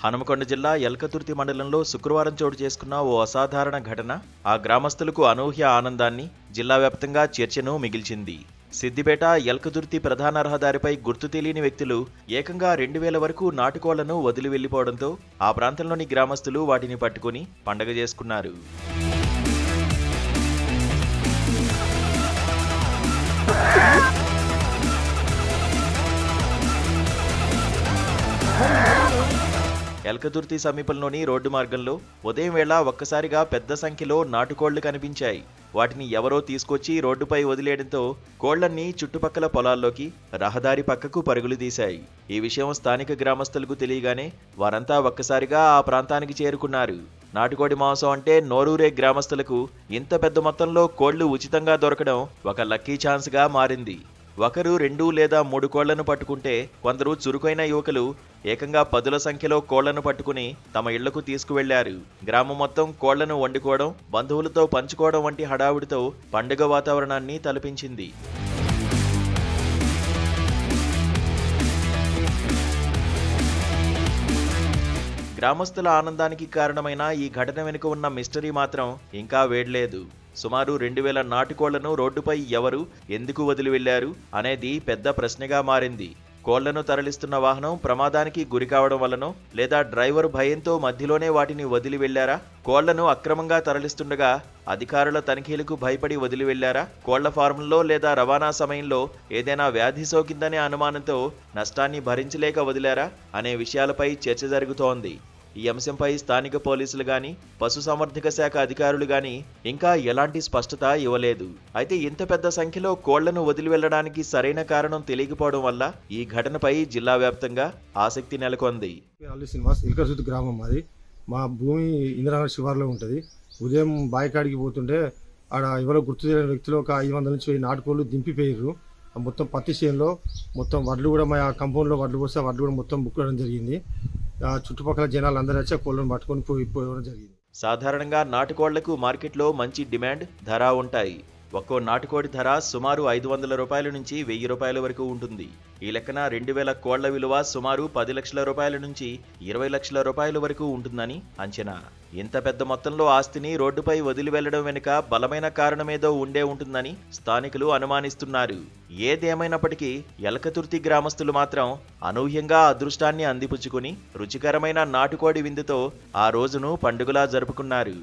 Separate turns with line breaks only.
హనుమకొండ జిల్లా ఎల్కతుర్తి మండలంలో శుక్రవారం చోటు చేసుకున్న ఓ అసాధారణ ఘటన ఆ గ్రామస్తులకు అనూహ్య ఆనందాన్ని, జిల్లా వ్యాప్తంగా చర్చను మిగిల్చింది. సిద్దిపేట ఎల్కతుర్తి ప్రధాన రహదారిపై గుర్తు తెలియని వ్యక్తులు ఏకంగా 2000 వరకు నాటుకోళ్లను వదిలి వెళ్లిపోవడంతో ఆ ప్రాంతంలోని గ్రామస్తులు వాటిని పట్టుకుని పండగ చేసుకున్నారు. ఎల్కతుర్తి సమీపంలోని రోడ్డు మార్గంలో ఉదయం వేళ ఒక్కసారిగా పెద్ద సంఖ్యలో నాటుకోళ్లు కనిపించాయి. వాటిని ఎవరో తీసుకొచ్చి రోడ్డుపై వదిలేయడంతో కోళ్లన్నీ చుట్టుపక్కల పొలాల్లోకి, రహదారి పక్కకు పరుగులు తీశాయి. ఈ విషయం స్థానిక గ్రామస్తులకు తెలియగానే వారంతా ఒక్కసారిగా ఆ ప్రాంతానికి చేరుకున్నారు. నాటుకోడి మాంసం అంటే నోరూరే గ్రామస్తులకు ఇంత పెద్ద మొత్తంలో కోళ్లు ఉచితంగా దొరకడం ఒక లక్కీ ఛాన్స్గా మారింది. ఒకరు 2 లేదా 3 కోళ్లను పట్టుకుంటే, కొందరు చురుకైన యువకులు ఏకంగా 10ల సంఖ్యలో కోళ్లను పట్టుకుని తమ ఇళ్లకు తీసుకువెళ్లారు. గ్రామం మొత్తం కోళ్లను వండుకోవడం, బంధువులతో పంచుకోవడం వంటి హడావుడితో పండుగ వాతావరణాన్ని తలపించింది. గ్రామస్తుల ఆనందానికి కారణమైన ఈ ఘటన వెనుక ఉన్న మిస్టరీ మాత్రం ఇంకా వేడలేదు. సుమారు 2000 నాటుకోళ్లను రోడ్డుపై ఎవరు, ఎందుకు వదిలి వెళ్లారు అనేది పెద్ద ప్రశ్నగా మారింది. కోళ్లను తరలిస్తున్న వాహనం ప్రమాదానికి గురికావడం వల్లనో, లేదా డ్రైవర్ భయంతో మధ్యలోనే వాటిని వదిలి వెళ్లారా? కోళ్లను అక్రమంగా తరలిస్తుండగా అధికారుల తనిఖీలకు భయపడి వదిలి వెళ్లారా? కోళ్ల ఫారంలో లేదా రవాణా సమయంలో ఏదైనా వ్యాధి సోకిందనే అనుమానంతో నష్టాన్ని భరించలేక వదిలారా అనే విషయాలపై చర్చ జరుగుతోంది. ఈ అంశంపై స్థానిక పోలీసులు గాని, పశుసంవర్ధక శాఖ అధికారులు గాని ఇంకా ఎలాంటి స్పష్టత ఇవ్వలేదు. అయితే ఇంత పెద్ద సంఖ్యలో కోళ్లను వదిలి వెళ్లడానికి సరైన కారణం తెలియకపోవడం వల్ల ఈ ఘటనపై జిల్లా వ్యాప్తంగా ఆసక్తి నెలకొంది.
ఎల్కతుర్తి గ్రామం అది. మా భూమి ఇంద్రనగర్ శివార్లో ఉంటుంది. ఉదయం బాయికాడికి పోతుంటే ఆడ ఎవరో గుర్తు తెలియని వ్యక్తులు ఒక 500 నుంచి 1000 నాటుకోళ్లు దింపిపోయారు. మొత్తం పత్తి చేనులో మొత్తం వడ్లు కూడా మా కంపౌండ్లో వడ్లు పోస్తే వడ్లు కూడా మొత్తం బుక్కడం జరిగింది. చుట్టుపక్కల జనాలు అందరూ వచ్చి కోళ్లను పట్టుకొని పోవడం జరిగింది.
సాధారణంగా నాటుకోళ్లకు మార్కెట్లో మంచి డిమాండ్, ధర ఉంటాయి. ఒక్కో నాటుకోడి ధర సుమారు 500 రూపాయల నుంచి 1000 రూపాయల వరకు ఉంటుంది. ఈ లెక్కన 2000 కోళ్ల విలువ సుమారు 10 లక్షల రూపాయల నుంచి 20 లక్షల రూపాయల వరకు ఉంటుందని అంచనా. ఇంత పెద్ద మొత్తంలో ఆస్తిని రోడ్డుపై వదిలి వెళ్లడం వెనుక బలమైన కారణమేదో ఉండే ఉంటుందని స్థానికులు అనుమానిస్తున్నారు. ఏదేమైనప్పటికీ ఎల్కతుర్తి గ్రామస్తులు మాత్రం అనూహ్యంగా అదృష్టాన్ని అందిపుచ్చుకుని రుచికరమైన నాటుకోడి విందుతో ఆ రోజును పండుగలా జరుపుకున్నారు.